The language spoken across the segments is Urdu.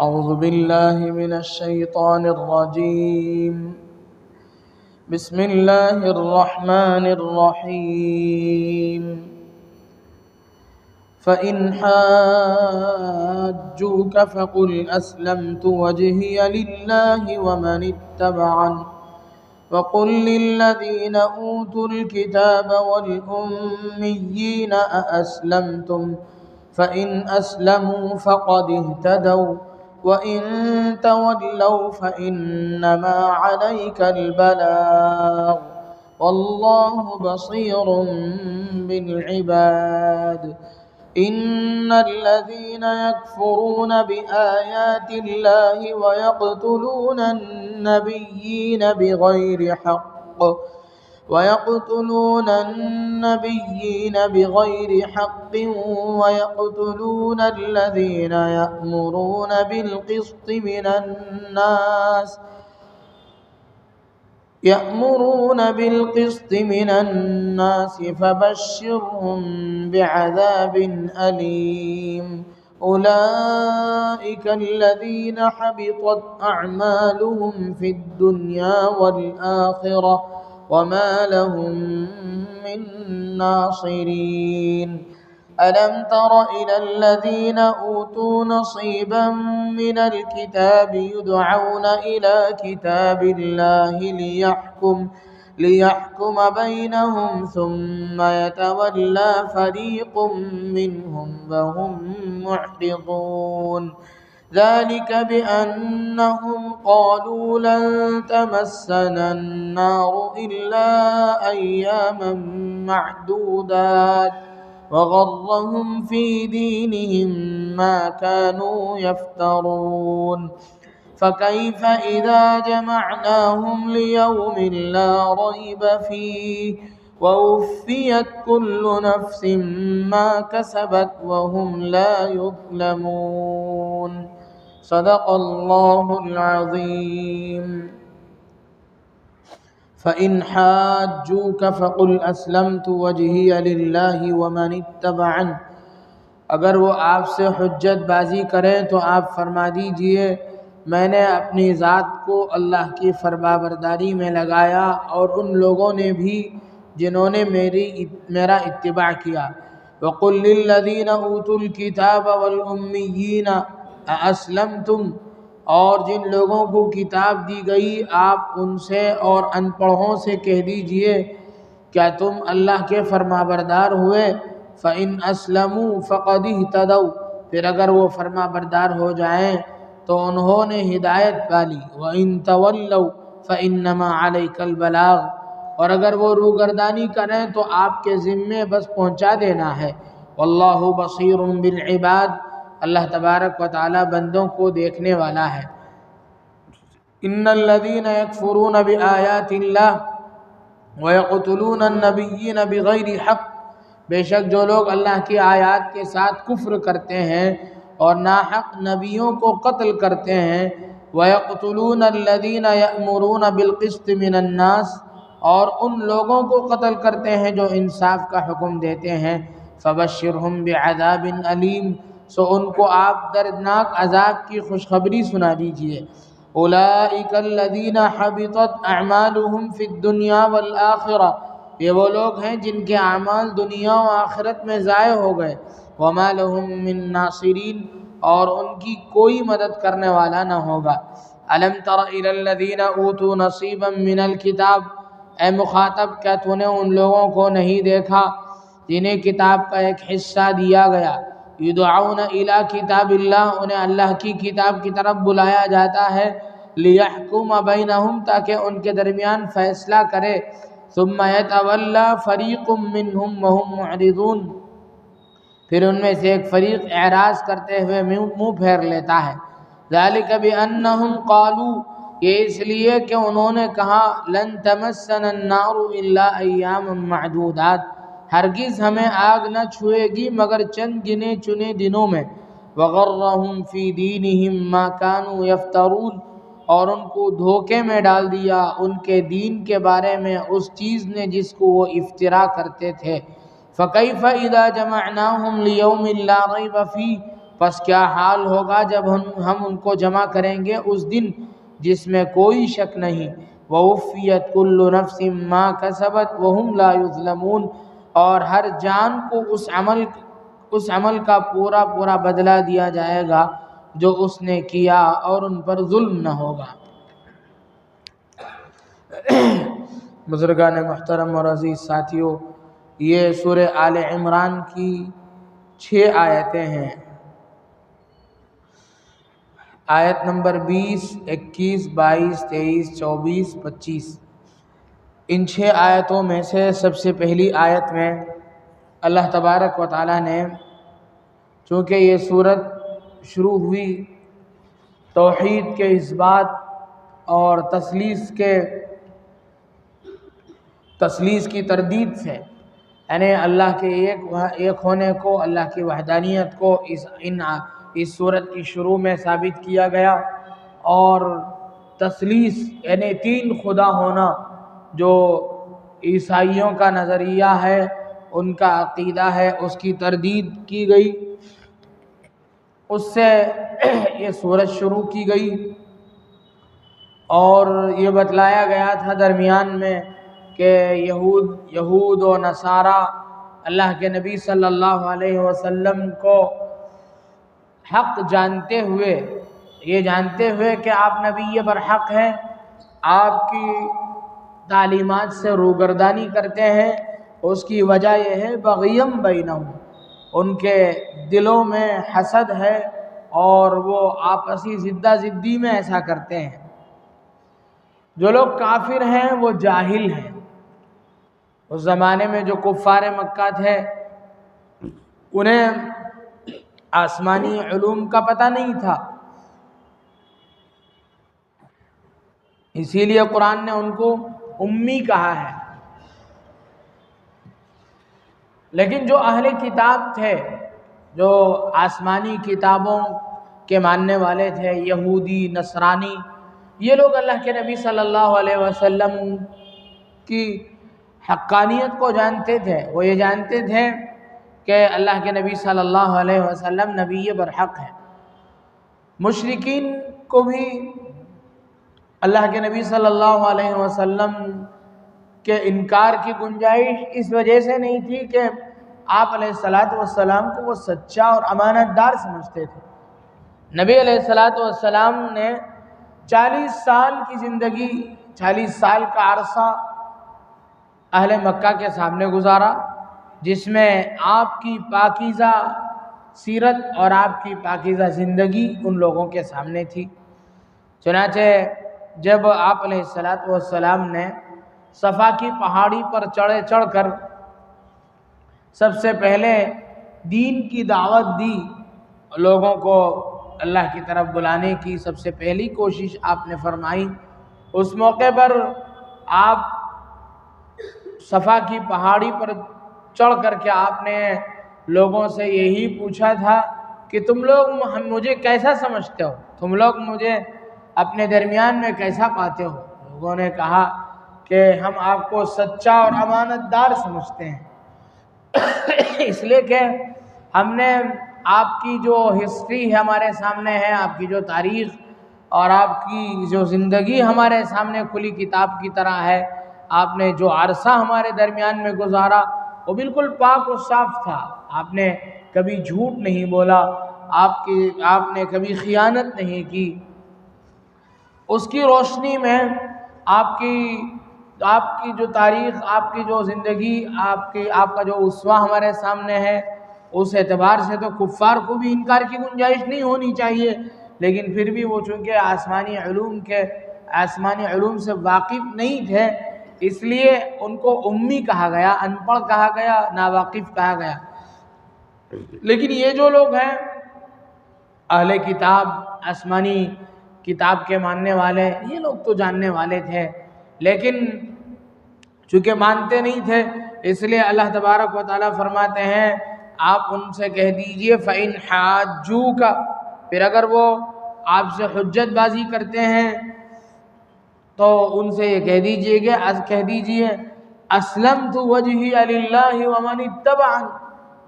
أعوذ بالله من الشيطان الرجيم. بسم الله الرحمن الرحيم. فإن حاجوك فقل أسلمت وجهي لله ومن اتبعن وقل للذين أوتوا الكتاب والأميين أأسلمتم فإن أسلموا فقد اهتدوا وإن تولوا فإنما عليك البلاغ والله بصير بالعباد. إن الذين يكفرون بآيات الله ويقتلون النبيين بغير حق ويقتلون الذين يأمرون بالقسط من الناس فبشرهم بعذاب أليم. أولئك الذين حبطت أعمالهم في الدنيا والآخرة وما لهم من ناصرين. ألم تر إلى الذين أوتوا نصيبا من الكتاب يدعون إلى كتاب الله ليحكم بينهم ثم يتولى فريق منهم وهم معرضون. ذلك بأنهم قالوا لن تمسنا النار إلا أياما معدودات وغرهم في دينهم ما كانوا يفترون. فكيف إذا جمعناهم ليوم لا ريب فيه ووفيت كل نفس ما كسبت وهم لا يظلمون. صدق الله العظيم. فإن حاجوك فقل أسلمت وجهي لله ومن اتبعن. اگر وہ آپ سے حجت بازی کریں تو آپ فرما دیجئے میں نے اپنی ذات کو اللہ کی فرمانبرداری میں لگایا اور ان لوگوں نے بھی جنہوں نے میرا اتباع کیا. وَقُلْ لِلَّذِينَ أُوتُوا الْكِتَابَ وَالْأُمِّيِّينَ أَأَسْلَمْتُمْ. اور جن لوگوں کو کتاب دی گئی آپ ان سے اور ان پڑھوں سے کہہ دیجئے کیا تم اللہ کے فرمانبردار ہوئے؟ فَإِنْ أَسْلَمُوا فَقَدِ اهْتَدَوْا. پھر اگر وہ فرمانبردار ہو جائیں تو انہوں نے ہدایت پالی. وَإِنْ تَوَلَّوْا فَإِنَّمَا عَلَيْكَ الْبَلَاغُ. اور اگر وہ روگردانی کریں تو آپ کے ذمے بس پہنچا دینا ہے. واللہ بصیر بالعباد. اللہ تبارک و تعالی بندوں کو دیکھنے والا ہے. ان الذین یکفرون بآیات اللہ ویقتلون النبیین بغیر حق. بے شک جو لوگ اللہ کی آیات کے ساتھ کفر کرتے ہیں اور ناحق نبیوں کو قتل کرتے ہیں. ویقتلون الذین یأمرون بالقسط من الناس. اور ان لوگوں کو قتل کرتے ہیں جو انصاف کا حکم دیتے ہیں. فبشرہم بعذاب علیم. سو ان کو آپ دردناک عذاب کی خوشخبری سنا دیجئے. اولئک الذین حبطت اعمالهم فی الدنیا والآخرہ. یہ وہ لوگ ہیں جن کے اعمال دنیا و آخرت میں ضائع ہو گئے. وما لهم من ناصرین. اور ان کی کوئی مدد کرنے والا نہ ہوگا. الم تر الی الذین اوتوا نصیبا من الکتاب. اے مخاطب کیا تو نے ان لوگوں کو نہیں دیکھا جنہیں کتاب کا ایک حصہ دیا گیا. یدعون الی کتاب اللہ. انہیں اللہ کی کتاب کی طرف بلایا جاتا ہے. لیحکم بینہم. تاکہ ان کے درمیان فیصلہ کرے. ثم یتولی فریق منہم وہم معرضون. پھر ان میں سے ایک فریق اعراض کرتے ہوئے منہ پھیر لیتا ہے. ذالک بانہم قالوا. یہ اس لیے کہ انہوں نے کہا لن تمسنا النار الا ایاما معدودات. ہرگز ہمیں آگ نہ چھوئے گی مگر چند گنے چنے دنوں میں. وغرہم فی دینہم ما کانوا یفترون. اور ان کو دھوکے میں ڈال دیا ان کے دین کے بارے میں اس چیز نے جس کو وہ افترا کرتے تھے. فَكَيْفَ إِذَا جَمَعْنَاهُمْ لِيَوْمٍ لَا رَيْبَ فِيهِ. پس کیا حال ہوگا جب ہم ان کو جمع کریں گے اس دن جس میں کوئی شک نہیں. وَوُفِّيَتْ كُلُّ نَفْسٍ مَّا كَسَبَتْ وَهُمْ لَا يُظْلَمُونَ، اور ہر جان کو اس عمل کا پورا پورا بدلہ دیا جائے گا جو اس نے کیا، اور ان پر ظلم نہ ہوگا. بزرگان محترم اور عزیز ساتھیوں، یہ سورہ آل عمران کی 6 آیتیں ہیں. آیت نمبر 20، 21، 22، 23، 24، 25. ان 6 آیتوں میں سے سب سے پہلی آیت میں اللہ تبارک و تعالیٰ نے، چونکہ یہ صورت شروع ہوئی توحید کے اثبات اور تثلیث کی تردید سے، یعنی اللہ کے ایک ہونے کو، اللہ کی وحدانیت کو اس صورت کی شروع میں ثابت کیا گیا، اور تثلیث یعنی 3 خدا ہونا جو عیسائیوں کا نظریہ ہے، ان کا عقیدہ ہے، اس کی تردید کی گئی. اس سے یہ صورت شروع کی گئی، اور یہ بتلایا گیا تھا درمیان میں کہ یہود و نصارہ اللہ کے نبی صلی اللہ علیہ وسلم کو حق جانتے ہوئے، یہ جانتے ہوئے کہ آپ نبی برحق ہیں، آپ کی تعلیمات سے روگردانی کرتے ہیں، اس کی وجہ یہ ہے بغیم بینہم، ان کے دلوں میں حسد ہے اور وہ آپسی زدہ زدی میں ایسا کرتے ہیں. جو لوگ کافر ہیں وہ جاہل ہیں. اس زمانے میں جو کفار مکہ تھے انہیں آسمانی علوم کا پتہ نہیں تھا، اسی لیے قرآن نے ان کو امی کہا ہے. لیکن جو اہل کتاب تھے، جو آسمانی کتابوں کے ماننے والے تھے، یہودی، نصرانی، یہ لوگ اللہ کے نبی صلی اللہ علیہ وسلم کی حقانیت کو جانتے تھے. وہ یہ جانتے تھے کہ اللہ کے نبی صلی اللہ علیہ وسلم نبی برحق ہے. مشرکین کو بھی اللہ کے نبی صلی اللہ علیہ وسلم کے انکار کی گنجائش اس وجہ سے نہیں تھی کہ آپ علیہ السلام کو وہ سچا اور امانت دار سمجھتے تھے. نبی علیہ السلام نے 40 سال کی زندگی، 40 سال کا عرصہ اہل مکہ کے سامنے گزارا، جس میں آپ کی پاکیزہ سیرت اور آپ کی پاکیزہ زندگی ان لوگوں کے سامنے تھی. چنانچہ جب آپ علیہ السلام نے صفا کی پہاڑی پر چڑھ کر سب سے پہلے دین کی دعوت دی، لوگوں کو اللہ کی طرف بلانے کی سب سے پہلی کوشش آپ نے فرمائی، اس موقع پر آپ صفا کی پہاڑی پر چڑھ کر کے آپ نے لوگوں سے یہی پوچھا تھا کہ تم لوگ مجھے کیسا سمجھتے ہو، تم لوگ مجھے اپنے درمیان میں کیسا پاتے ہو. لوگوں نے کہا کہ ہم آپ کو سچا اور امانت دار سمجھتے ہیں، اس لیے کہ ہم نے آپ کی جو ہسٹری ہے ہمارے سامنے ہے، آپ کی جو تاریخ اور آپ کی جو زندگی ہمارے سامنے کھلی کتاب کی طرح ہے. آپ نے جو عرصہ ہمارے درمیان میں گزارا وہ بالکل پاک و صاف تھا. آپ نے کبھی جھوٹ نہیں بولا، آپ نے کبھی خیانت نہیں کی. اس کی روشنی میں آپ کی جو تاریخ، آپ کی جو زندگی، آپ کا جو اسوہ ہمارے سامنے ہے، اس اعتبار سے تو کفار کو بھی انکار کی گنجائش نہیں ہونی چاہیے. لیکن پھر بھی وہ چونکہ آسمانی علوم سے واقف نہیں تھے، اس لیے ان کو امی کہا گیا، ان پڑھ کہا گیا، ناواقف کہا گیا. لیکن یہ جو لوگ ہیں اہل کتاب، آسمانی کتاب کے ماننے والے، یہ لوگ تو جاننے والے تھے، لیکن چونکہ مانتے نہیں تھے، اس لیے اللہ تبارک و تعالیٰ فرماتے ہیں آپ ان سے کہہ دیجئے فَإِنْ حَاجُّوكَ، پھر اگر وہ آپ سے حجت بازی کرتے ہیں تو ان سے یہ کہہ دیجئے أَسْلَمْتُ وَجْهِيَ لِلَّهِ وَمَنِ اتَّبَعَنِ،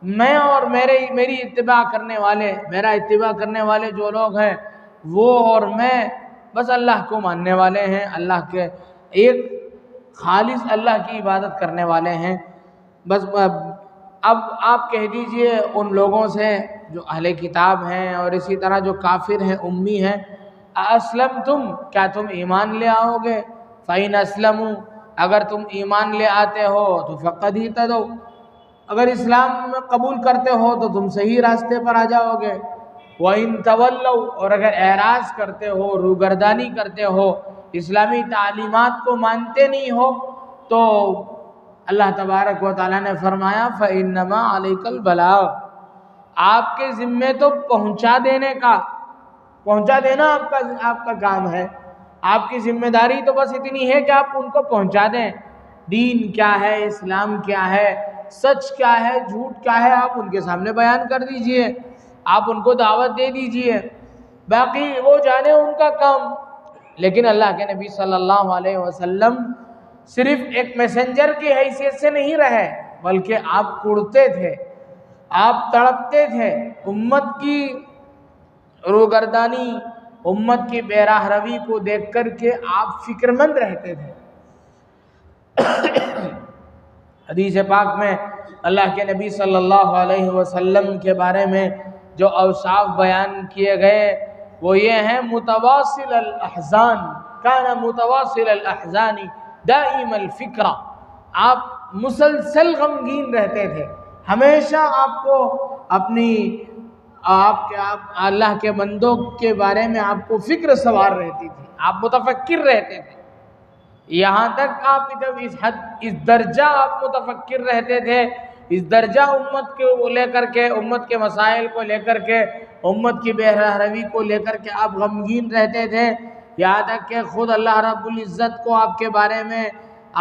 میں اور میری اتباع کرنے والے، میرا اتباع کرنے والے جو لوگ ہیں وہ اور میں بس اللہ کو ماننے والے ہیں، اللہ کے ایک خالص اللہ کی عبادت کرنے والے ہیں۔ بس اب آپ کہہ دیجئے ان لوگوں سے جو اہل کتاب ہیں اور اسی طرح جو کافر ہیں، امی ہیں، اسلمتم، کیا تم ایمان لے آؤ گے؟ فَإِنْ أَسْلَمُوا، اگر تم ایمان لے آتے ہو تو فقد اہتدوا، اگر اسلام میں قبول کرتے ہو تو تم صحیح راستے پر آ جاؤ گے۔ وَإِن تَوَلَّوْا، اور اگر اعراض کرتے ہو، روگردانی کرتے ہو، اسلامی تعلیمات کو مانتے نہیں ہو، تو اللہ تبارک و تعالیٰ نے فرمایا فَإِنَّمَا عَلَيْكَ الْبَلَاغُ، آپ کے ذمے تو پہنچا دینا آپ کا کام ہے۔ آپ کی ذمہ داری تو بس اتنی ہے کہ آپ ان کو پہنچا دیں، دین کیا ہے، اسلام کیا ہے، سچ کیا ہے، جھوٹ کیا ہے، آپ ان کے سامنے بیان کر دیجئے، آپ ان کو دعوت دے دیجئے، باقی وہ جانے ان کا کام۔ لیکن اللہ کے نبی صلی اللہ علیہ وسلم صرف ایک میسنجر کی حیثیت سے نہیں رہے، بلکہ آپ کڑتے تھے، آپ تڑپتے تھے، امت کی روگردانی، امت کی بے راہ روی کو دیکھ کر کے آپ فکر مند رہتے تھے۔ حدیث پاک میں اللہ کے نبی صلی اللہ علیہ وسلم کے بارے میں جو اوصاف بیان کیے گئے وہ یہ ہیں متواصل الاحزان، کان متواصل الاحزان دائم الفکرہ، آپ مسلسل غمگین رہتے تھے، ہمیشہ آپ کو اللہ کے بندوں کے بارے میں آپ کو فکر سوار رہتی تھی، آپ متفکر رہتے تھے، یہاں تک آپ اس درجہ آپ متفکر رہتے تھے، اس درجہ امت کو لے کر کے، امت کے مسائل کو لے کر کے، امت کی بے راہ روی کو لے کر کے آپ غمگین رہتے تھے، یہاں تک کہ خود اللہ رب العزت کو آپ کے بارے میں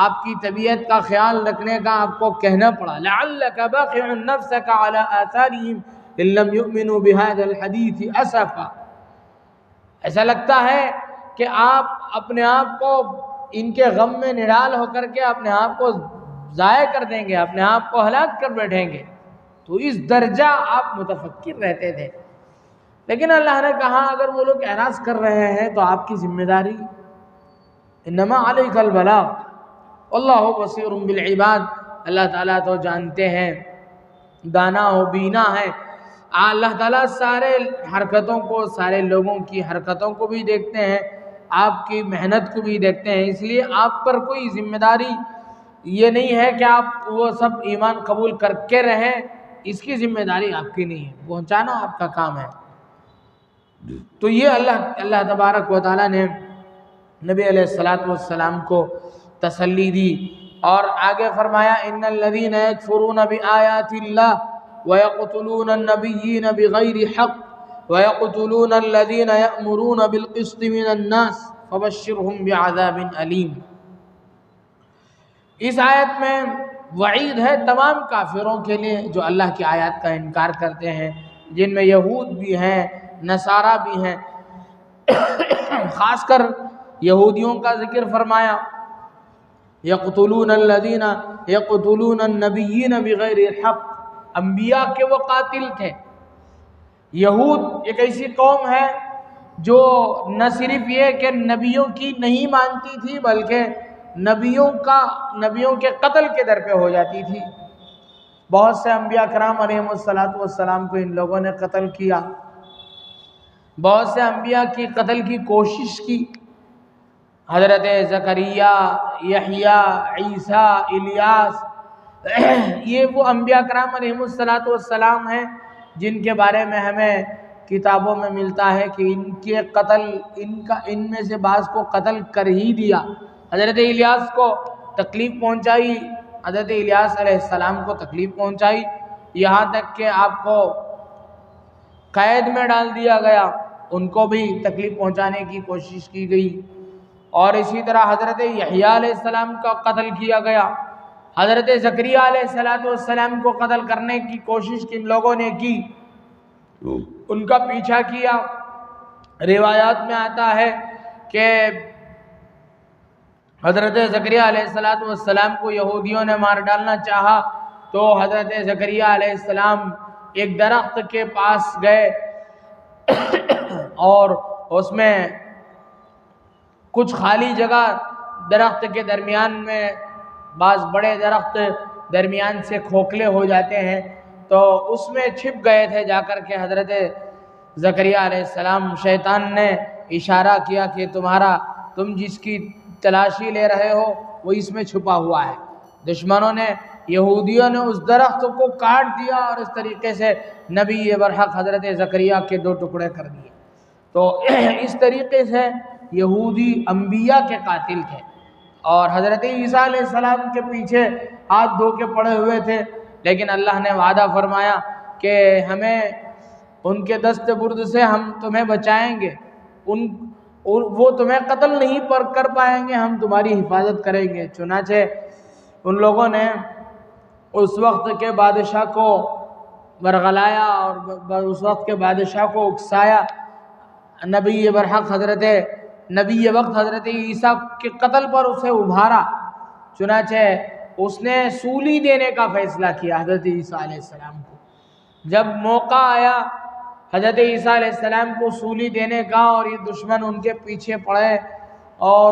آپ کی طبیعت کا خیال رکھنے کا آپ کو کہنا پڑا لَعَلَّكَ بَاخِعٌ نَفْسَكَ عَلَىٰ آثَارِهِمْ إِن لَّمْ يُؤْمِنُوا بِهَٰذَا الْحَدِيثِ أَسَفًا، ایسا لگتا ہے کہ آپ اپنے آپ کو ان کے غم میں نڈال ہو کر کے اپنے آپ کو ضائع کر دیں گے، اپنے آپ کو ہلاک کر بیٹھیں گے، تو اس درجہ آپ متفکر رہتے تھے۔ لیکن اللہ نے کہا اگر وہ لوگ اعراض کر رہے ہیں تو آپ کی ذمہ داری انما علیک البلاغ واللہ بصیر بالعباد، اللہ تعالیٰ تو جانتے ہیں، دانا و بینا ہے، اللہ تعالیٰ سارے حرکتوں کو، سارے لوگوں کی حرکتوں کو بھی دیکھتے ہیں، آپ کی محنت کو بھی دیکھتے ہیں، اس لیے آپ پر کوئی ذمہ داری یہ نہیں ہے کہ آپ وہ سب ایمان قبول کر کے رہیں، اس کی ذمہ داری آپ کی نہیں ہے، پہنچانا آپ کا کام ہے۔ تو یہ اللہ تبارک و تعالیٰ نے نبی علیہ السلام کو تسلی دی، اور آگے فرمایا ان الذین یکفرون بآیات اللہ ویقتلون النبیین بغیر حق ویقتلون الذین یأمرون بالقسط من الناس فبشرهم بعذاب علیم۔ اس آیت میں وعید ہے تمام کافروں کے لیے جو اللہ کی آیات کا انکار کرتے ہیں، جن میں یہود بھی ہیں، نصارہ بھی ہیں، خاص کر یہودیوں کا ذکر فرمایا یقتلون الذین یقتلون النبیین بغیر الحق، انبیاء کے وہ قاتل تھے۔ یہود ایک ایسی قوم ہے جو نہ صرف یہ کہ نبیوں کی نہیں مانتی تھی بلکہ نبیوں کے قتل کے در پہ ہو جاتی تھی۔ بہت سے انبیاء کرام علیہم السلام کو ان لوگوں نے قتل کیا، بہت سے انبیاء کی قتل کی کوشش کی، حضرت زکریا، یحییٰ، عیسیٰ، الیاس، یہ وہ انبیاء کرام علیہم السلام ہیں جن کے بارے میں ہمیں کتابوں میں ملتا ہے کہ ان کے قتل ان میں سے بعض کو قتل کر ہی دیا۔ حضرت الیاس کو تکلیف پہنچائی، حضرت الیاس علیہ السلام کو تکلیف پہنچائی، یہاں تک کہ آپ کو قید میں ڈال دیا گیا، ان کو بھی تکلیف پہنچانے کی کوشش کی گئی، اور اسی طرح حضرت یحییٰ علیہ السلام کا قتل کیا گیا، حضرت زکریا علیہ السلام کو قتل کرنے کی کوشش کن لوگوں نے کی، ان کا پیچھا کیا۔ روایات میں آتا ہے کہ حضرت زکریا علیہ السلام کو یہودیوں نے مار ڈالنا چاہا، تو حضرت زکریا علیہ السلام ایک درخت کے پاس گئے اور اس میں کچھ خالی جگہ درخت کے درمیان میں، بعض بڑے درخت درمیان سے کھوکھلے ہو جاتے ہیں، تو اس میں چھپ گئے تھے جا کر کے حضرت زکریا علیہ السلام۔ شیطان نے اشارہ کیا کہ تم جس کی تلاشی لے رہے ہو وہ اس میں چھپا ہوا ہے۔ دشمنوں نے، یہودیوں نے اس درخت کو کاٹ دیا اور اس طریقے سے نبی برحق حضرت زکریا کے 2 ٹکڑے کر دیے۔ تو اس طریقے سے یہودی انبیاء کے قاتل تھے، اور حضرت عیسیٰ علیہ السلام کے پیچھے ہاتھ دھو کے پڑے ہوئے تھے، لیکن اللہ نے وعدہ فرمایا کہ ہمیں ان کے دست برد سے ہم تمہیں بچائیں گے، وہ تمہیں قتل نہیں کر پائیں گے، ہم تمہاری حفاظت کریں گے۔ چنانچہ ان لوگوں نے اس وقت کے بادشاہ کو برگلایا اور اس وقت کے بادشاہ کو اکسایا، نبی برحق نبی وقت حضرت عیسیٰ کے قتل پر اسے ابھارا۔ چنانچہ اس نے سولی دینے کا فیصلہ کیا حضرت عیسیٰ علیہ السلام کو۔ جب موقع آیا حضرت عیسیٰ علیہ السلام کو سولی دینے کا، اور یہ دشمن ان کے پیچھے پڑے اور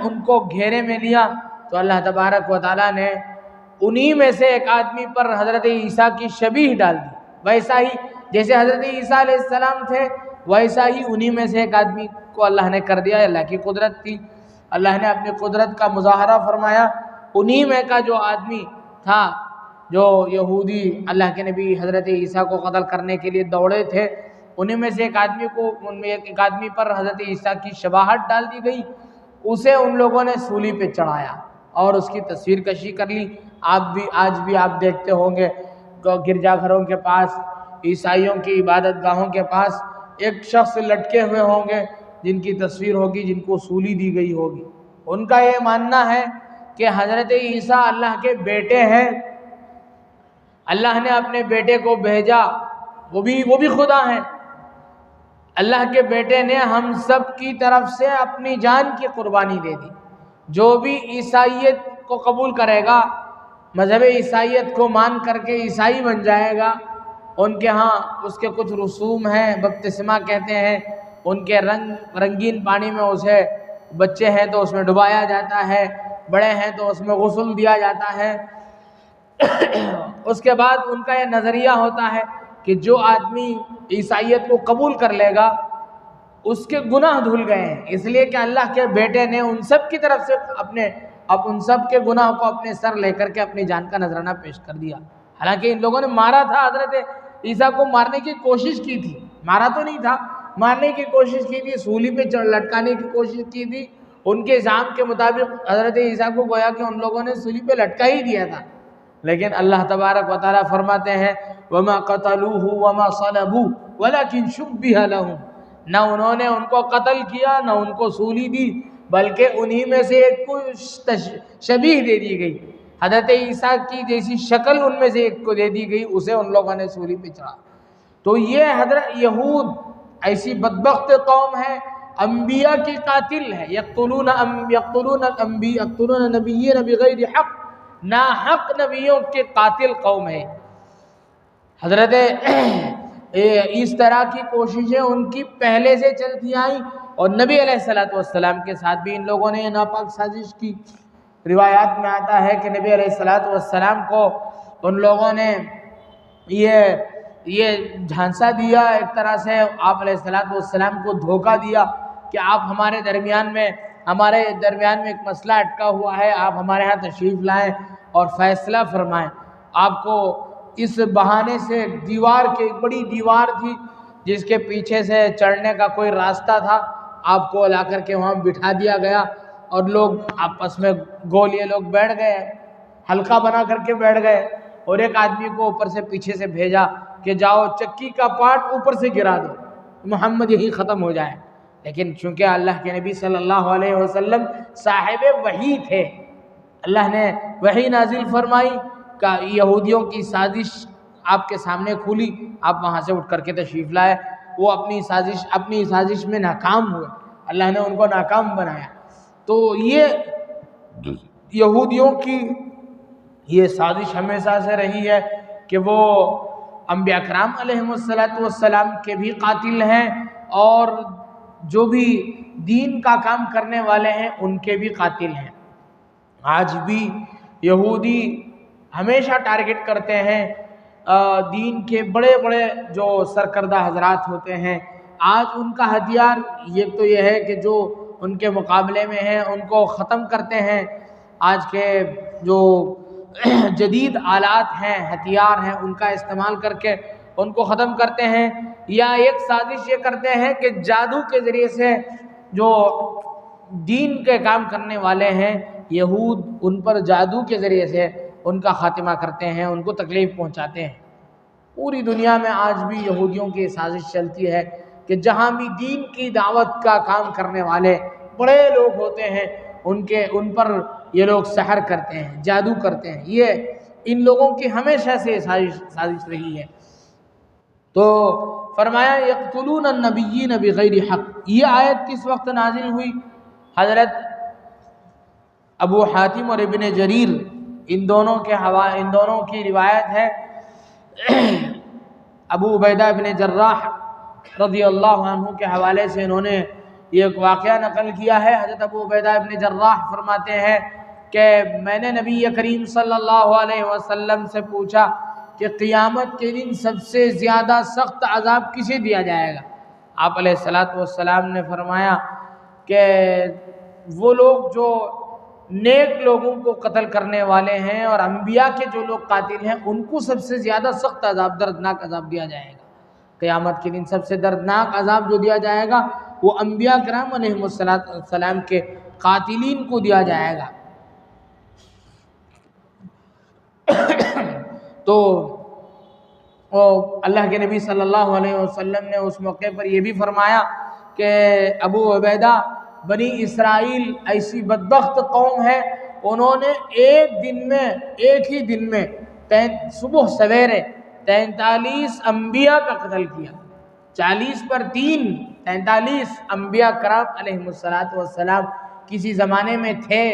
ان کو گھیرے میں لیا، تو اللہ تبارک و تعالیٰ نے انہی میں سے ایک آدمی پر حضرت عیسیٰ کی شبیہ ڈال دی۔ ویسا ہی جیسے حضرت عیسیٰ علیہ السلام تھے، ویسا ہی انہی میں سے ایک آدمی کو اللہ نے کر دیا۔ اللہ کی قدرت تھی، اللہ نے اپنی قدرت کا مظاہرہ فرمایا۔ انہی میں کا جو آدمی تھا، جو یہودی اللہ کے نبی حضرت عیسیٰ کو قتل کرنے کے لیے دوڑے تھے، انہی میں سے ایک آدمی پر حضرت عیسیٰ کی شباہت ڈال دی گئی۔ اسے ان لوگوں نے سولی پہ چڑھایا اور اس کی تصویر کشی کر لی۔ آج بھی آپ دیکھتے ہوں گے گرجا گھروں کے پاس، عیسائیوں کی عبادت گاہوں کے پاس ایک شخص لٹکے ہوئے ہوں گے جن کی تصویر ہوگی، جن کو سولی دی گئی ہوگی۔ ان کا یہ ماننا ہے کہ حضرت عیسیٰ اللہ کے بیٹے ہیں، اللہ نے اپنے بیٹے کو بھیجا، وہ بھی خدا ہیں۔ اللہ کے بیٹے نے ہم سب کی طرف سے اپنی جان کی قربانی دے دی۔ جو بھی عیسائیت کو قبول کرے گا، مذہب عیسائیت کو مان کر کے عیسائی بن جائے گا، ان کے ہاں اس کے کچھ رسوم ہیں، بپتسمہ کہتے ہیں، ان کے رنگین پانی میں اسے، بچے ہیں تو اس میں ڈبایا جاتا ہے، بڑے ہیں تو اس میں غسل دیا جاتا ہے۔ اس کے بعد ان کا یہ نظریہ ہوتا ہے کہ جو آدمی عیسائیت کو قبول کر لے گا اس کے گناہ دھل گئے ہیں، اس لیے کہ اللہ کے بیٹے نے ان سب کی طرف سے ان سب کے گناہ کو اپنے سر لے کر کے اپنی جان کا نذرانہ پیش کر دیا۔ حالانکہ ان لوگوں نے مارا تھا، حضرت عیسیٰ کو مارنے کی کوشش کی تھی، مارا تو نہیں تھا، مارنے کی کوشش کی تھی، سولی پہ لٹکانے کی کوشش کی تھی۔ ان کے الزام کے مطابق حضرت عیسیٰ کو گویا کہ ان لوگوں نے سولی پہ لٹکا ہی دیا تھا، لیکن اللہ تبارک و تعالیٰ فرماتے ہیں وَمَا قَتَلُوهُ وَمَا صَلَبُوهُ وَلَكِنْ شُبِّهَ لَهُمْ، نہ انہوں نے ان کو قتل کیا، نہ ان کو سولی دی، بلکہ انہی میں سے ایک کو شبیہ دے دی گئی، حضرت عیسیٰ کی جیسی شکل ان میں سے ایک کو دے دی گئی، اسے ان لوگوں نے سولی پہ چڑھا۔ تو یہ حضرت یہود ایسی بدبخت قوم ہے، انبیاء کی قاتل ہے، یقتلون نبیین بغیر حق، ناحق نبیوں کے قاتل قوم ہے۔ حضرت اس طرح کی کوششیں ان کی پہلے سے چلتی آئیں، اور نبی علیہ السلام کے ساتھ بھی ان لوگوں نے یہ ناپاک سازش کی۔ روایات میں آتا ہے کہ نبی علیہ السلام کو ان لوگوں نے یہ جھانسا دیا، ایک طرح سے آپ علیہ السلام کو دھوکہ دیا کہ آپ ہمارے درمیان میں ایک مسئلہ اٹکا ہوا ہے، آپ ہمارے ہاں تشریف لائیں اور فیصلہ فرمائیں۔ آپ کو اس بہانے سے ایک بڑی دیوار تھی جس کے پیچھے سے چڑھنے کا کوئی راستہ تھا، آپ کو لا کر کے وہاں بٹھا دیا گیا، اور لوگ آپس میں گولیے لوگ بیٹھ گئے، حلقہ بنا کر کے بیٹھ گئے، اور ایک آدمی کو اوپر سے پیچھے سے بھیجا کہ جاؤ چکی کا پارٹ اوپر سے گرا دو، محمد یہی ختم ہو جائے۔ لیکن چونکہ اللہ کے نبی صلی اللہ علیہ وسلم صاحب وحی تھے، اللہ نے وحی نازل فرمائی کہ یہودیوں کی سازش آپ کے سامنے کھلی، آپ وہاں سے اٹھ کر کے تشریف لائے۔ وہ اپنی سازش میں ناکام ہوئے، اللہ نے ان کو ناکام بنایا۔ تو یہ یہودیوں کی یہ سازش ہمیشہ سے رہی ہے کہ وہ انبیاء کرام علیہم السلام کے بھی قاتل ہیں اور جو بھی دین کا کام کرنے والے ہیں ان کے بھی قاتل ہیں۔ آج بھی یہودی ہمیشہ ٹارگٹ کرتے ہیں دین کے بڑے بڑے جو سرکردہ حضرات ہوتے ہیں۔ آج ان کا ہتھیار یہ تو یہ ہے کہ جو ان کے مقابلے میں ہیں ان کو ختم کرتے ہیں۔ آج کے جو جدید آلات ہیں، ہتھیار ہیں، ان کا استعمال کر کے ان کو ختم کرتے ہیں، یا ایک سازش یہ کرتے ہیں کہ جادو کے ذریعے سے جو دین کے کام کرنے والے ہیں یہود ان پر جادو کے ذریعے سے ان کا خاتمہ کرتے ہیں، ان کو تکلیف پہنچاتے ہیں۔ پوری دنیا میں آج بھی یہودیوں کی سازش چلتی ہے کہ جہاں بھی دین کی دعوت کا کام کرنے والے بڑے لوگ ہوتے ہیں ان پر یہ لوگ سحر کرتے ہیں، جادو کرتے ہیں۔ یہ ان لوگوں کی ہمیشہ سے سازش رہی ہے۔ تو فرمایا یقتلون النبیین بغیر حق۔ یہ آیت کس وقت نازل ہوئی؟ حضرت ابو حاتم اور ابن جریر ان دونوں کی روایت ہے۔ ابو عبیدہ ابن جراح رضی اللہ عنہ کے حوالے سے انہوں نے یہ ایک واقعہ نقل کیا ہے۔ حضرت ابو عبیدہ ابن جراح فرماتے ہیں کہ میں نے نبی کریم صلی اللہ علیہ وسلم سے پوچھا کہ قیامت کے دن سب سے زیادہ سخت عذاب کسے دیا جائے گا؟ آپ علیہ السلام نے فرمایا کہ وہ لوگ جو نیک لوگوں کو قتل کرنے والے ہیں اور انبیاء کے جو لوگ قاتل ہیں ان کو سب سے زیادہ سخت عذاب، دردناک عذاب دیا جائے گا۔ قیامت کے دن سب سے دردناک عذاب جو دیا جائے گا وہ انبیاء کرام علیہم السلام کے قاتلین کو دیا جائے گا۔ تو اللہ کے نبی صلی اللہ علیہ وسلم نے اس موقع پر یہ بھی فرمایا کہ ابو عبیدہ بنی اسرائیل ایسی بدبخت قوم ہے، انہوں نے ایک ہی دن میں صبح سویرے 43 انبیاء کا قتل کیا۔ 40 پر 3، 43 انبیاء کرام علیہم السلام کسی زمانے میں تھے۔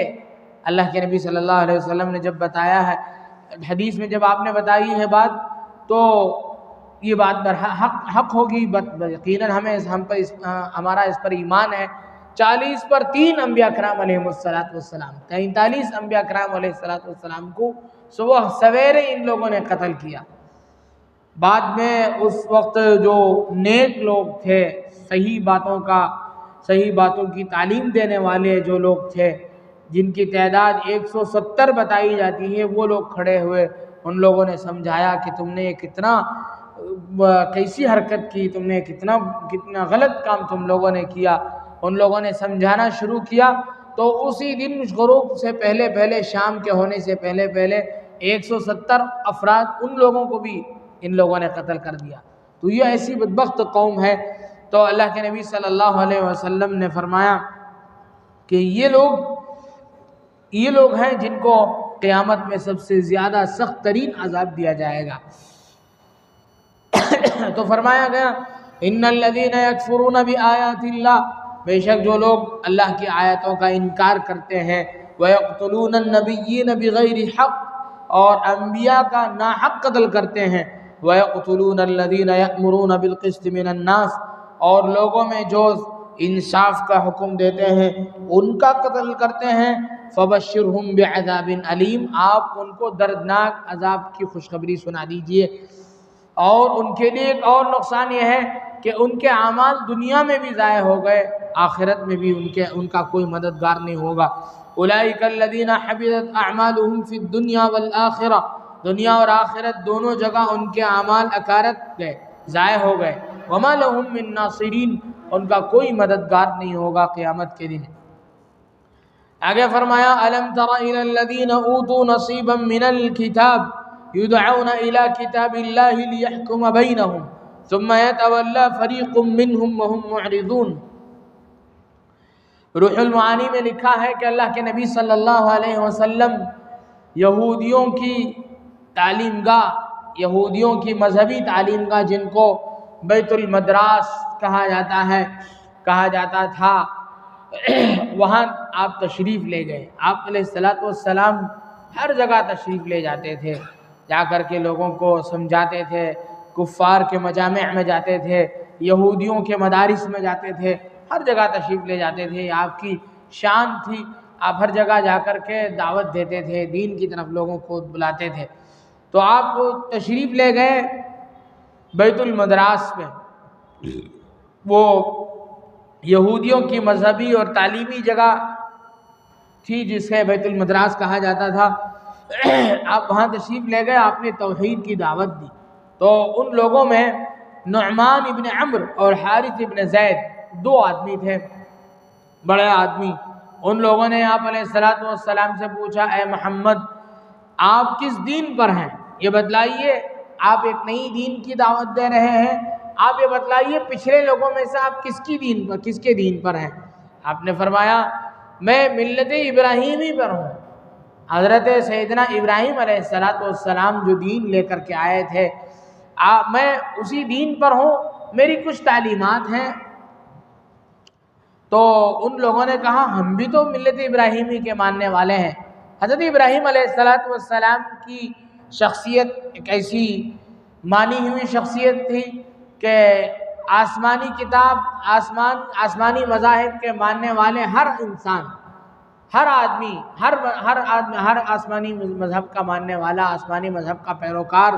اللہ کے نبی صلی اللہ علیہ وسلم نے جب بتایا ہے، حدیث میں جب آپ نے بتائی ہے بات، تو یہ بات حق ہوگی، یقیناً ہمارا اس پر ایمان ہے۔ 40 پر 3 انبیاء کرام علیہم السلام، 43 انبیاء کرام علیہ السلام کو صبح سویرے ان لوگوں نے قتل کیا۔ بعد میں اس وقت جو نیک لوگ تھے، صحیح باتوں کی تعلیم دینے والے جو لوگ تھے، جن کی تعداد 170 بتائی جاتی ہے، وہ لوگ کھڑے ہوئے، ان لوگوں نے سمجھایا کہ تم نے کیسی حرکت کی، تم نے کتنا غلط کام تم لوگوں نے کیا۔ ان لوگوں نے سمجھانا شروع کیا، تو اسی دن غروب سے پہلے شام کے ہونے سے پہلے 170 افراد ان لوگوں کو بھی ان لوگوں نے قتل کر دیا۔ تو یہ ایسی بدبخت قوم ہے۔ تو اللہ کے نبی صلی اللہ علیہ وسلم نے فرمایا کہ یہ لوگ ہیں جن کو قیامت میں سب سے زیادہ سخت ترین عذاب دیا جائے گا۔ تو فرمایا گیا ان الذین یکفرون بآیات اللہ، بے شک جو لوگ اللہ کی آیتوں کا انکار کرتے ہیں، ویقتلون النبیین بغیر حق، اور انبیاء کا ناحق قتل کرتے ہیں، ویقتلون الذین یأمرون بالقسط من الناس، اور لوگوں میں جو انصاف کا حکم دیتے ہیں ان کا قتل کرتے ہیں، فبشرہم بعذاب علیم، آپ ان کو دردناک عذاب کی خوشخبری سنا دیجئے۔ اور ان کے لیے ایک اور نقصان یہ ہے کہ ان کے اعمال دنیا میں بھی ضائع ہو گئے، آخرت میں بھی ان کا کوئی مددگار نہیں ہوگا۔ اولئک الذین حبطت اعمالهم فی الدنیا والآخرہ، دنیا اور آخرت دونوں جگہ ان کے اعمال اکارت گئے، ضائع ہو گئے۔ وما لهم من ناصرین، ان کا کوئی مددگار نہیں ہوگا قیامت کے دن۔ آگے فرمایا الم تر الی الذین اوتوا نصیبا من الکتاب یدعون الی کتاب اللہ لیحکم بینہم ثم یتولی فریق منہم وهم معرضون۔ روح المعانی میں لکھا ہے کہ اللہ کے نبی صلی اللہ علیہ وسلم یہودیوں کی تعلیم گاہ، یہودیوں کی مذہبی تعلیم گاہ، جن کو بیت المدراس کہا جاتا تھا، وہاں آپ تشریف لے گئے۔ آپ علیہ السلام ہر جگہ تشریف لے جاتے تھے، جا کر کے لوگوں کو سمجھاتے تھے، کفار کے مجامع میں جاتے تھے، یہودیوں کے مدارس میں جاتے تھے، ہر جگہ تشریف لے جاتے تھے۔ یہ آپ کی شان تھی، آپ ہر جگہ جا کر کے دعوت دیتے تھے، دین کی طرف لوگوں کو بلاتے تھے۔ تو آپ تشریف لے گئے بیت المدراس میں، وہ یہودیوں کی مذہبی اور تعلیمی جگہ تھی جسے بیت المدراس کہا جاتا تھا۔ آپ وہاں تشریف لے گئے، آپ نے توحید کی دعوت دی۔ تو ان لوگوں میں نعمان ابن عمرو اور حارث ابن زید دو آدمی تھے، بڑے آدمی۔ ان لوگوں نے آپ علیہ السلام سے پوچھا، اے محمد آپ کس دین پر ہیں؟ یہ بتلائیے، آپ ایک نئی دین کی دعوت دے رہے ہیں، آپ یہ بتلائیے پچھلے لوگوں میں سے آپ کس کے دین پر ہیں؟ آپ نے فرمایا میں ملت ابراہیمی پر ہوں، حضرت سیدنا ابراہیم علیہ السلام جو دین لے کر کے آئے تھے میں اسی دین پر ہوں، میری کچھ تعلیمات ہیں۔ تو ان لوگوں نے کہا ہم بھی تو ملت ابراہیمی کے ماننے والے ہیں۔ حضرت ابراہیم علیہ السلام کی شخصیت ایک ایسی مانی ہوئی شخصیت تھی کہ آسمانی کتاب، آسمانی مذاہب کے ماننے والے ہر انسان، ہر آدمی، ہر آسمانی مذہب کا ماننے والا، آسمانی مذہب کا پیروکار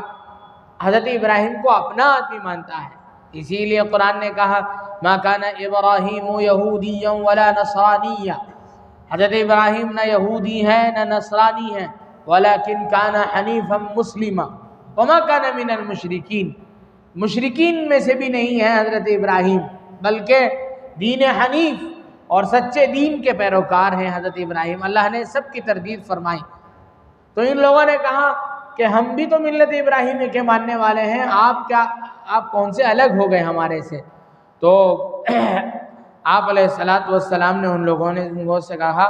حضرت ابراہیم کو اپنا آدمی مانتا ہے۔ اسی لیے قرآن نے کہا ما کان ابراہیم یہودیا ولا نصرانیا، حضرت ابراہیم نہ یہودی ہے نہ نصرانی ہے، ولکن کان حنیفا مسلما وما کان من المشرکین، مشرکین میں سے بھی نہیں ہے حضرت ابراہیم، بلکہ دین حنیف اور سچے دین کے پیروکار ہیں حضرت ابراہیم۔ اللہ نے سب کی تردید فرمائی۔ تو ان لوگوں نے کہا کہ ہم بھی تو ملت ابراہیمی کے ماننے والے ہیں، آپ کون سے الگ ہو گئے ہمارے سے؟ تو آپ علیہ السلام نے ان لوگوں سے کہا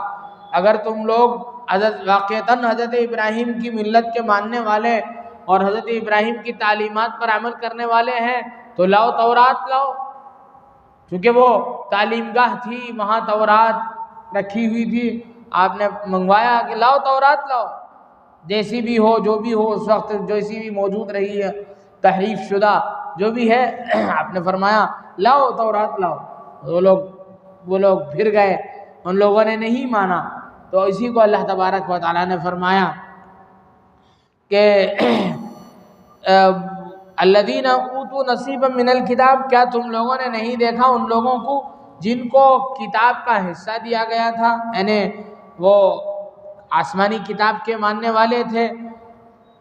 اگر تم لوگ واقعتاً حضرت ابراہیم کی ملت کے ماننے والے اور حضرت ابراہیم کی تعلیمات پر عمل کرنے والے ہیں تو لاؤ تورات لاؤ، کیونکہ وہ تعلیم گاہ تھی، وہاں تورات رکھی ہوئی تھی۔ آپ نے منگوایا کہ لاؤ تورات لاؤ، جیسی بھی ہو، جو بھی ہو اس وقت جیسی بھی موجود رہی ہے، تحریف شدہ جو بھی ہے، آپ نے فرمایا لاؤ تورات لاؤ۔ وہ لوگ پھر گئے، ان لوگوں نے نہیں مانا۔ تو اسی کو اللہ تبارک و تعالیٰ نے فرمایا کہ الذین اوتوا نصیبا من الکتاب، کیا تم لوگوں نے نہیں دیکھا ان لوگوں کو جن کو کتاب کا حصہ دیا گیا تھا، یعنی وہ آسمانی کتاب کے ماننے والے تھے،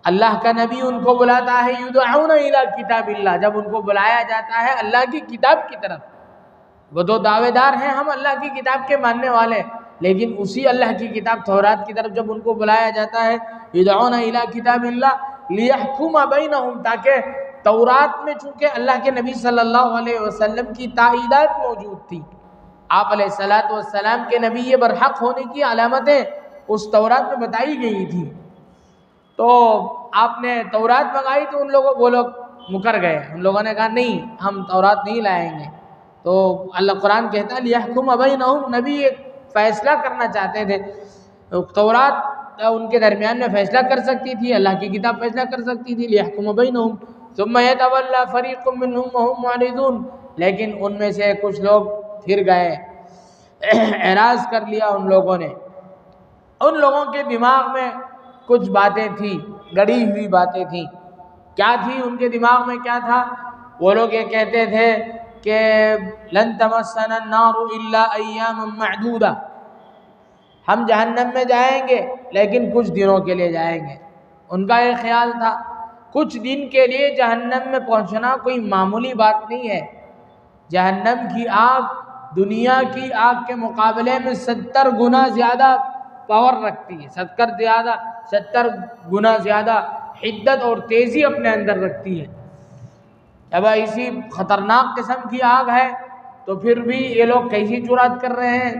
اللہ کا نبی ان کو بلاتا ہے یدعون الی کتاب اللہ، جب ان کو بلایا جاتا ہے اللہ کی کتاب کی طرف، وہ تو دعوے دار ہیں ہم اللہ کی کتاب کے ماننے والے، لیکن اسی اللہ کی کتاب تورات کی طرف جب ان کو بلایا جاتا ہے یدعون الی کتاب اللہ لیحکم بینہم، تاکہ تورات میں چونکہ اللہ کے نبی صلی اللہ علیہ وسلم کی تائیدات موجود تھی، آپ علیہ السلام کے نبی برحق ہونے کی علامتیں اس تورات میں بتائی گئی تھی۔ تو آپ نے تورات منگائی تو وہ لوگ مکر گئے، ان لوگوں نے کہا نہیں ہم تورات نہیں لائیں گے۔ تو اللہ قرآن کہتا ہے لیحکم بینہم، نبی ایک فیصلہ کرنا چاہتے تھے، تورات ان کے درمیان میں فیصلہ کر سکتی تھی، اللہ کی کتاب فیصلہ کر سکتی تھی، لیحکم بینہم ثم یتولی فریق منہم وہم معرضون، لیکن ان میں سے کچھ لوگ پھر گئے، اعراض کر لیا ان لوگوں نے۔ ان لوگوں کے دماغ میں کچھ باتیں تھیں، گڑی ہوئی باتیں تھیں۔ کیا تھی ان کے دماغ میں؟ کیا تھا؟ وہ لوگ یہ کہتے تھے کہ لن تمسنا النار الا ایاما معدودہ، ہم جہنم میں جائیں گے لیکن کچھ دنوں کے لیے جائیں گے۔ ان کا یہ خیال تھا کچھ دن کے لیے جہنم میں پہنچنا کوئی معمولی بات نہیں ہے، جہنم کی آگ دنیا کی آگ کے مقابلے میں 70 گنا زیادہ پاور رکھتی ہے، 70 گنا زیادہ حدت اور تیزی اپنے اندر رکھتی ہے۔ اب ایسی خطرناک قسم کی آگ ہے تو پھر بھی یہ لوگ کیسی جرات کر رہے ہیں؟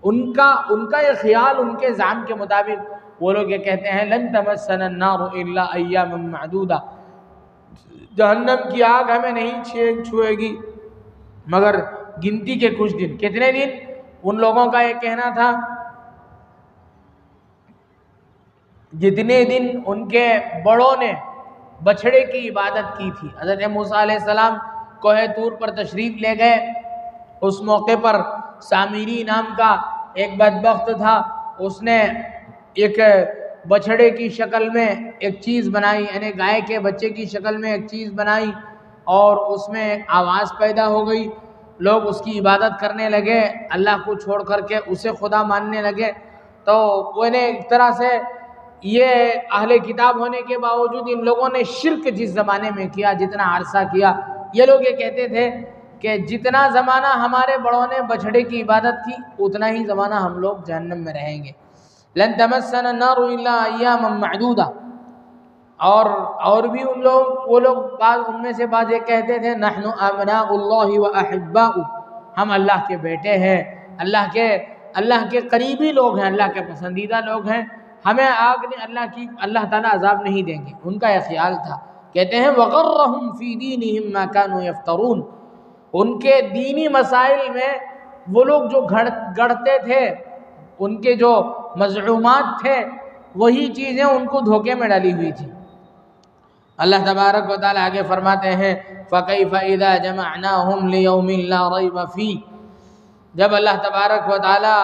ان کا یہ خیال، ان کے زعم کے مطابق وہ لوگ یہ کہتے ہیں لن تمسنا النار الا ایاما معدودہ، جہنم کی آگ ہمیں نہیں چھوئے گی مگر گنتی کے کچھ دن۔ کتنے دن؟ ان لوگوں کا یہ کہنا تھا جتنے دن ان کے بڑوں نے بچھڑے کی عبادت کی تھی. حضرت موسیٰ علیہ السلام کوہ طور پر تشریف لے گئے. اس موقع پر سامری نام کا ایک بدبخت تھا. اس نے ایک بچھڑے کی شکل میں ایک چیز بنائی، یعنی گائے کے بچے کی شکل میں ایک چیز بنائی، اور اس میں آواز پیدا ہو گئی. لوگ اس کی عبادت کرنے لگے، اللہ کو چھوڑ کر کے اسے خدا ماننے لگے. تو انہیں ایک طرح سے یہ اہل کتاب ہونے کے باوجود ان لوگوں نے شرک جس زمانے میں کیا، جتنا عرصہ کیا، یہ لوگ یہ کہتے تھے کہ جتنا زمانہ ہمارے بڑوں نے بچھڑے کی عبادت کی اتنا ہی زمانہ ہم لوگ جہنم میں رہیں گے. لن تمسنا النار الا ایاما معدودہ. اور بھی وہ لوگ بعض ان میں سے بعض یہ کہتے تھے نحن ابناء اللہ واحباؤہ، ہم اللہ کے بیٹے ہیں، اللہ کے قریبی لوگ ہیں، اللہ کے پسندیدہ لوگ ہیں، ہمیں اللہ تعالیٰ عذاب نہیں دیں گے. ان کا یہ خیال تھا. کہتے ہیں وغرہم فی دینہم ما کانوا یفترون. ان کے دینی مسائل میں وہ لوگ جو گڑھتے تھے، ان کے جو مزعومات تھے، وہی چیزیں ان کو دھوکے میں ڈالی ہوئی تھی. اللہ تبارک و تعالیٰ آگے فرماتے ہیں فَكَيْفَ إِذَا جَمَعْنَاهُمْ لِيَوْمٍ لَا رَيْبَ فِيهِ. جب اللہ تبارک و تعالیٰ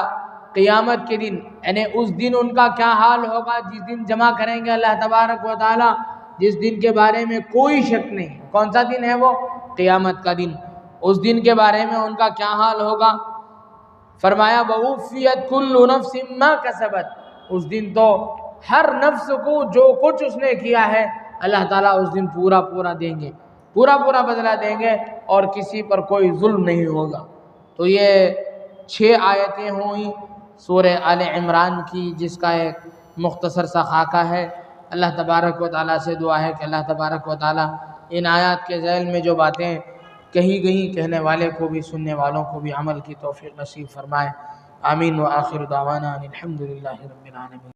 قیامت کے دن، یعنی اس دن ان کا کیا حال ہوگا جس دن جمع کریں گے اللہ تبارک و تعالیٰ، جس دن کے بارے میں کوئی شک نہیں. کون سا دن ہے وہ؟ قیامت کا دن. اس دن کے بارے میں ان کا کیا حال ہوگا؟ فرمایا وَوُفِّيَتْ كُلُّ نَفْسٍ مَا كَسَبَتْ. اس دن تو ہر نفس کو جو کچھ اس نے کیا ہے اللہ تعالیٰ اس دن پورا دیں گے، پورا بدلہ دیں گے، اور کسی پر کوئی ظلم نہیں ہوگا. تو یہ 6 آیتیں ہوئیں سورہ آل عمران کی، جس کا ایک مختصر سا خاکہ ہے. اللہ تبارک و تعالیٰ سے دعا ہے کہ اللہ تبارک و تعالیٰ ان آیات کے ذیل میں جو باتیں کہی گئیں، کہنے والے کو بھی سننے والوں کو بھی عمل کی توفیق نصیب فرمائے. آمین. وآخر دعوانا ان الحمد للہ رب العالمین.